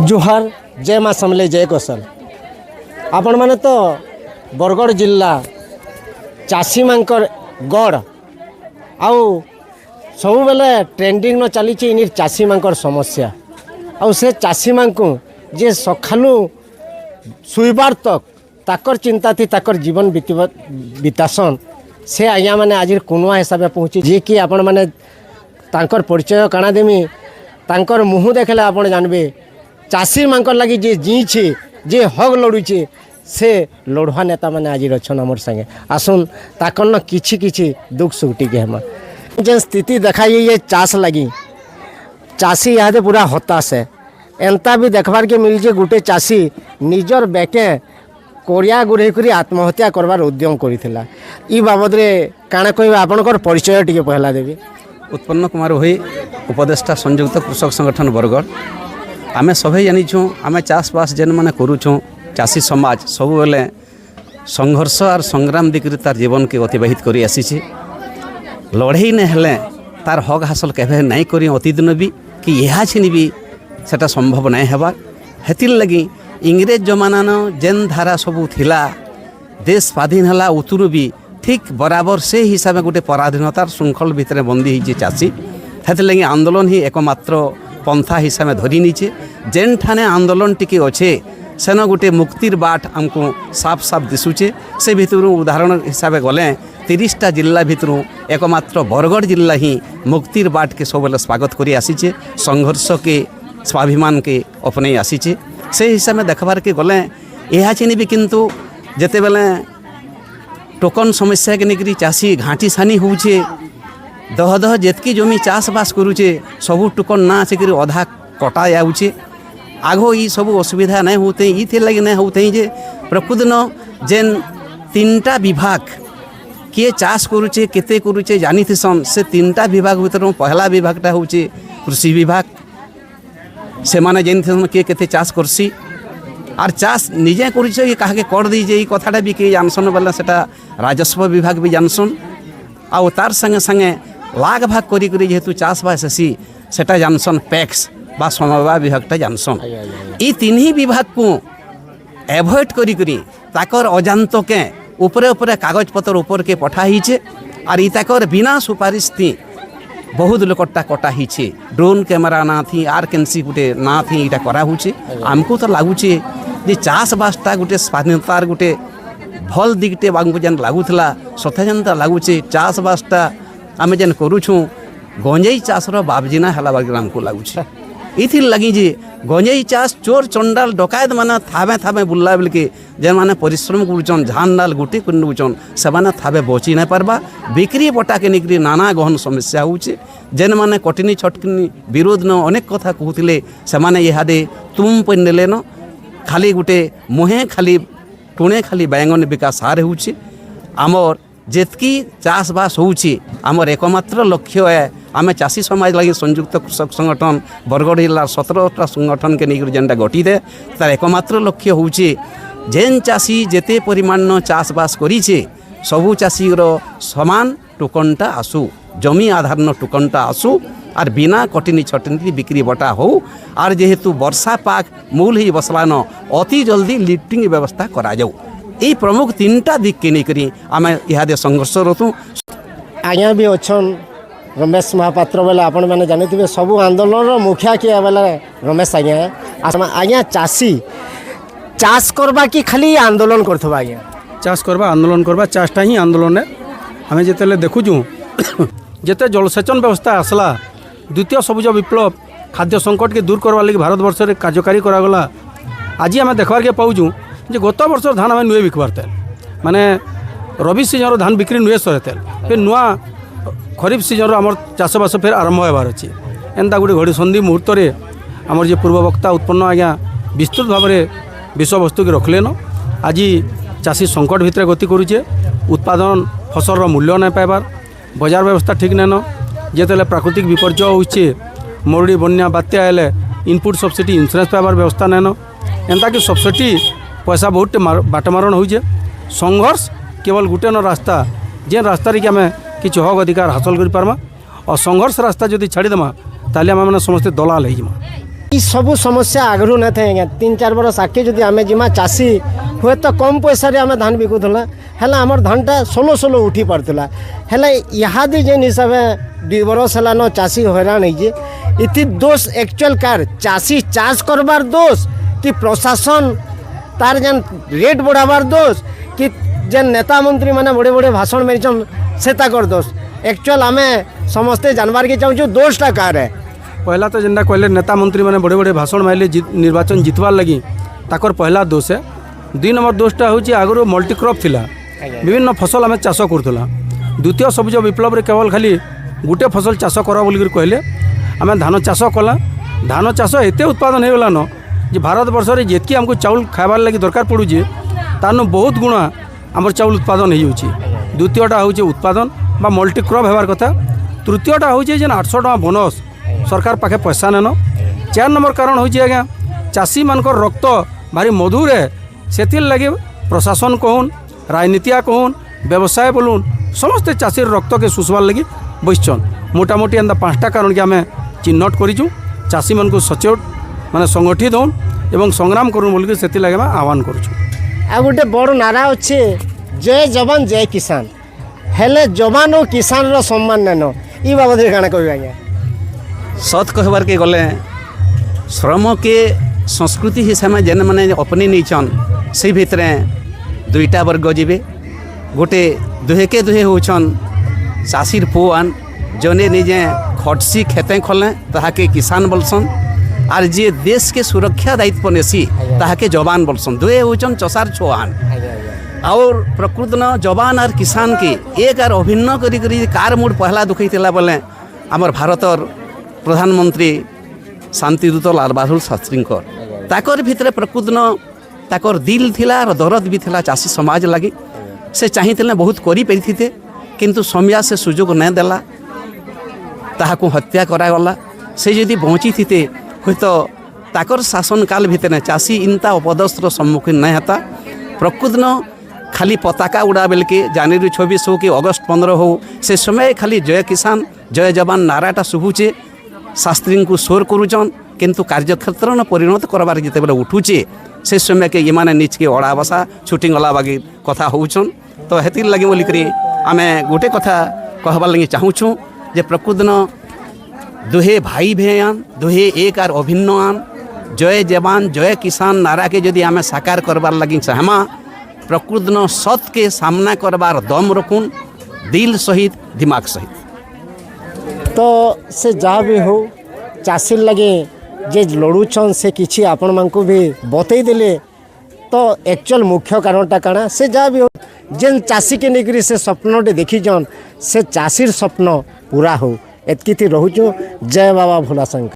जुहार जय माँ समले जय कौशल आपण मैंने तो बरगढ़ जिला चाषी मानकर गढ़ आउ सब बेले ट्रेंडिंग न चली इन चाषी मानकर समस्या आउ से चाषी मान को जे सखालू शुइबार तक ताकर चिंता थी ताकर जीवन बितासन से आज्ञा मैंने आज कुनुआ हिसाब पहुँची जी कि आपण मैंने तांकर परिचय काना देमी तांकर मुँह देखले आपण जानबे चाषी मानकर लगी जे जीछे जे हक लड़ुचे से लड़ुआ नेता मैंने आज अच्छन आमर संगे आसुन ताकर न किछि किछि दुख सुख टिके हम जे स्थिति देखा ये चाष लगी चाषी यहाँ पूरा हताश है एंता भी देखबार के मिल गोटे चाषी निजर बेके कोरिया गुड़े कर आत्महत्या करवार उद्यम करथिला ई बाबद रे काना कहबा आपनकर परिचय टिके पहला देबी। उत्पन्न कुमार होई उपदेष्टा संयुक्त कृषक संगठन बरगढ़ आमे सभे जानिछुँ आमे चाषबास जेन माने करूछुँ चाषी समाज सब बेले संघर्ष और संग्राम दिकरी तार जीवन के अतिबाहित करी आसीछि लड़ाई ने हेले तार हक हासिल केबे नहीं करी अतीदिन भी कि यहाँ छिन भी सेटा संभव नहीं हेबार हेतिर लगी इंग्रेज जमानान जेन धारा सबू थिला देश स्वाधीन हला उतुरु भी ठीक बराबर से हिसाब गोटे पराधीनतार श्रृंखल भितर बंदी होइछे चाषी हेतिर लगी आंदोलन ही एकमात्र पंथा हिसाब धरी नीचे जेन ठाने आंदोलन टिके अच्छे सेन गोटे मुक्तिर बाट आमको साफ साफ दिशुचे से भितर उदाहरण हिसाब गले 30टा जिला भितर एकमात्र बरगढ़ जिला ही मुक्तिर बाट के सब स्वागत करी आसीचे संघर्ष के स्वाभिमान के अपने आसीचे से हिसाब में देखबार के गले यह चिनी भी किंतु जेते बेले टोकन समस्या के निकरी चाषी घाटी सानी होउछे दह दह जेतकी जमी चाषबास करुचे सबू टोकन ना आसिक अधा कटा जाऊे आगो ये सब असुविधा नहीं होते ये लगे नहीं होते जे प्रकृत न जेन 3टा विभाग किए चाष करुचे केते करुचे जानी थीसन से 3टा विभाग भीतर पहला विभागटा होचे कृषि विभाग से माने जानी थीसन किए केते चाष करसी और चाष निजे करुचे ये कहा के कर दीजे ये कथाटा भी किए जानसन बोला सेटा राजस्व विभाग भी जानसन आउ तार संगे संगे लाग भाग करी करी जेहेतु चाषबास आसी सेटा जानसन पैक्स बा समवाय विभागटा जानसन ये 3 विभाग को एभॉइड करी करी ताकर अजांत के ऊपर ऊपर कागज पत्र ऊपर के पठा हीचे और ई ताकर बिना सुपारिश थी बहुत लोकटा कटा हीचे ड्रोन कैमरा ना थी आर केनसी गुटे ना थी इटा करा हुचे आमको तो लागुचे जे चाषबासटा गुटे स्वाधीनतार गुटे भल दिगटे बांगु जेन लागुथला सथे जनता लागुचे चाषबासटा आमे जेन करूछुँ गंजेई चाषर बाबजिना हला बागी आमको लागुचे इथिर लगी जे गंजेई चाष चोर चंडाल डकायत माने थाबे थाबे बुल्ला बेलके जेन माने परिश्रम करुचन झान डाल गुटी कुंडुचन से माने थाबे बची नहीं पारबा बिक्री बटा के निकरी नाना गहन समस्या होउचे जेन माने कटिनी छटकिनी विरोध न अनेक कथा कहूतिले से माने इहादे तुम पनेले न खाली गुटे मुहे खाली टुणे खाली बैंगन विकास हार होउचे आमर जेतकी चाषबास होउची आमर एकमात्र लक्ष्य है आमे चाषी समाज लगी संयुक्त कृषक संगठन बरगढ़ जिला 17टा संगठन के निकट जेनटा गठित है तार एकमात्र लक्ष्य होउची जेन चाषी जेते परिमाण चाषबास करिछे सबू चाषीर समान टोकनटा आसू जमी आधार न टोकनटा आसू और बिना कटिनी छटनी बिक्री बटा हो और जेहेतु वर्षा पाक मूल ही बसलान अति जल्दी लिफ्टिंग व्यवस्था करा जाऊ ये प्रमुख 3टा दिक के नहीं आम इहादे संघर्ष रतु आज्ञा भी अच्छन रमेश महापात्र बेले आपण मैंने जानी सबू आंदोलन मुखिया किए बेले रमेश आज्ञा है आज्ञा चाषी चाष करबा कि खाली आंदोलन करथबा आज्ञा चाष करबा आंदोलन करबा चाषटा ही आंदोलन है हमें जिते देखुचु जिते जलसेचन व्यवस्था आसला द्वितीय सबुज विप्लव खाद्य संकट के दूर करवा लगी भारतवर्ष में कार्यकारी करागला आज आम देखबार के पाऊँ जे गत वर्ष धान आम नुए बिकबार तेल माने रबी सीजन धान बिक्री नुए सरे तेल फिर नुआ खरीफ सीजन आम चाषबास फिर आरंभ होबार अच्छे एंता गोटे घड़ी संधि मुहूर्त में आमर जे पूर्व वक्ता उत्पन्न आज्ञा विस्तृत भाव में विषय वस्तु के रखलेन आज चाषी संकट भितर गति करुचे उत्पादन फसल मूल्य नहीं पाइबार बजार व्यवस्था ठीक नहीं न जेते प्राकृतिक विपर्यय होचे मरुड़ी बन्या बात्या हेले इनपुट सब्सिडी इन्सुरेंस पाइबार व्यवस्था नहीं न एंता कि सब्सिडी पैसा बहुत बाटमारण होचे संघर्ष केवल गोटे न रास्ता जेन रास्ता कि आम किसी हक अधिकार हासिल कर पार्मा और संघर्ष रास्ता जदि छाड़ीदेमा ताले आम मैंने समस्ते दलाल हो ई सबू समस्या आगरू न थे आज्ञा 3-4 बरस आगे जदि आम जिमा चाषी हुए तो कम पैसा आम धान बिकुला है आमर धानटा सोलो उठी पार्ला है इहादी जेन हिसाब से 2 बरस है चाषी हैरान होइए इति दोष एक्चुअल कार चाषी चाष करबार दोष कि प्रशासन तार जेन रेट बढ़ावार दोष कि जेन नेता मंत्री माने बड़े बड़े भाषण मेरिछन से ताकर दोष एक्चुअल आम समस्ते जानबार के चाहूँ दोषटा कार है। पहला तो जेनटा कहले नेता मंत्री मैंने बड़े बड़े भाषण मारे निर्वाचन जितवार लगी ताकर पहला दोष है। 2 नंबर दोषटा हूँ आगु मल्टीक्रॉप थिला विभिन्न फसल आम चाष करूला द्वितीय सबुज विप्लव केवल खाली गोटे फसल चाष कर बोलिक कहले आम धान चाष कला धान चाष एत उत्पादन हो गलान जे भारत वर्ष में जितकी आमको चाउल खाइबार लगी दरकार पड़ुचे तार बहुत गुणा आमर चाउल उत्पादन हो। द्वितीयटा हूँ उत्पादन बा मल्टीक्रॉप होबार कथा। तृतीयटा हूँ जेन 800 टका बोनस सरकार पाखे पैसा नेन। 4 नंबर कारण हूँ आज्ञा चाषी मानकर रक्त भारी मधुर है से लगे प्रशासन कहून राजनीतिया कहून व्यवसाय बोलून समस्ते चाषीर रक्त के शुषबार लगी बसछन मोटामोटी एंता 5टा कारण के आम चिन्हट करूँ चाषी मान को सचेत माने संगठित होन एवं संग्राम करूँ बोलिक से लगे आह्वान करूँ। आ गोटे बड़ नारा अच्छे जय जवान जय किसान हेले जवान और किसान रो सम्मान नेन ई बाबद काना कहबे आज्ञा। सत कहबार के गले श्रम के संस्कृति हिसाब से जेन मैंने अपनी नहींचन से भितर 2टा वर्ग जीवे गोटे दुहे के दुहे होचन चाषीर पुआन जने निजे खटसी खेते खोले ताके किसान बोलसन आर जे देश के सुरक्षा दायित्व नेसी ताके जवान बोलसन दुहे होचन चसार छुआन और प्रकृत न जवान और किसान के एक आर अभिन्न करी कार मूड पहला दुखई बोले आमर भारतर प्रधानमंत्री शांतिदूत लाल बहादुर शास्त्री ताकर भितर प्रकृत न ताकर दिल थिला और दरद भी थिला चाषी समाज लगी से चाहिए बहुत करी पारिथिते किंतु समय से सुजोग नहीं देला ताहाको हत्या करागला से जदि बची थीते हूँ तो ताकर शासन काल भितर चाषी इनता अपदस्तर सम्मुखीन नहीं होता। प्रकृत न खाली पताका उड़ा बेल के जनवरी 26 हो कि अगस्त 15 हो से समय खाली जय किसान जय जवान नाराटा शुभुचे शास्त्री को स्वर करुचन किंतु कार्यक्षेत्र न परिणत करबार जिते बेले उठुचे से समय के इमाने निज के अड़ा बसा छुट्टी गला बागी कथा होचन तो हेतिर लगे बोलिक आम गोटे कथा कहबार लगे चाहूँ जे प्रकृत न दुहे भाई भेयान दुहे एक आर अभिन्न आन जय जवान जय किसान नारा के जदि आम साकार करबार लगी चाहमा प्रकृत न सत के सामना करबार दम रखुन दिल सहित दिमाग सहित। तो से जहाँ भी हो चाषी लगे जे लड़ुछन से किसी आपण मानकु भी बतई देले तो एक्चुअल मुख्य कारणटा काना से जहाँ भी हो जेन चाषी के निकरी से स्वप्नटे देखीछन से चाषीर स्वप्न पूरा हो एतकी रोचु। जय बाबा भोला शंकर।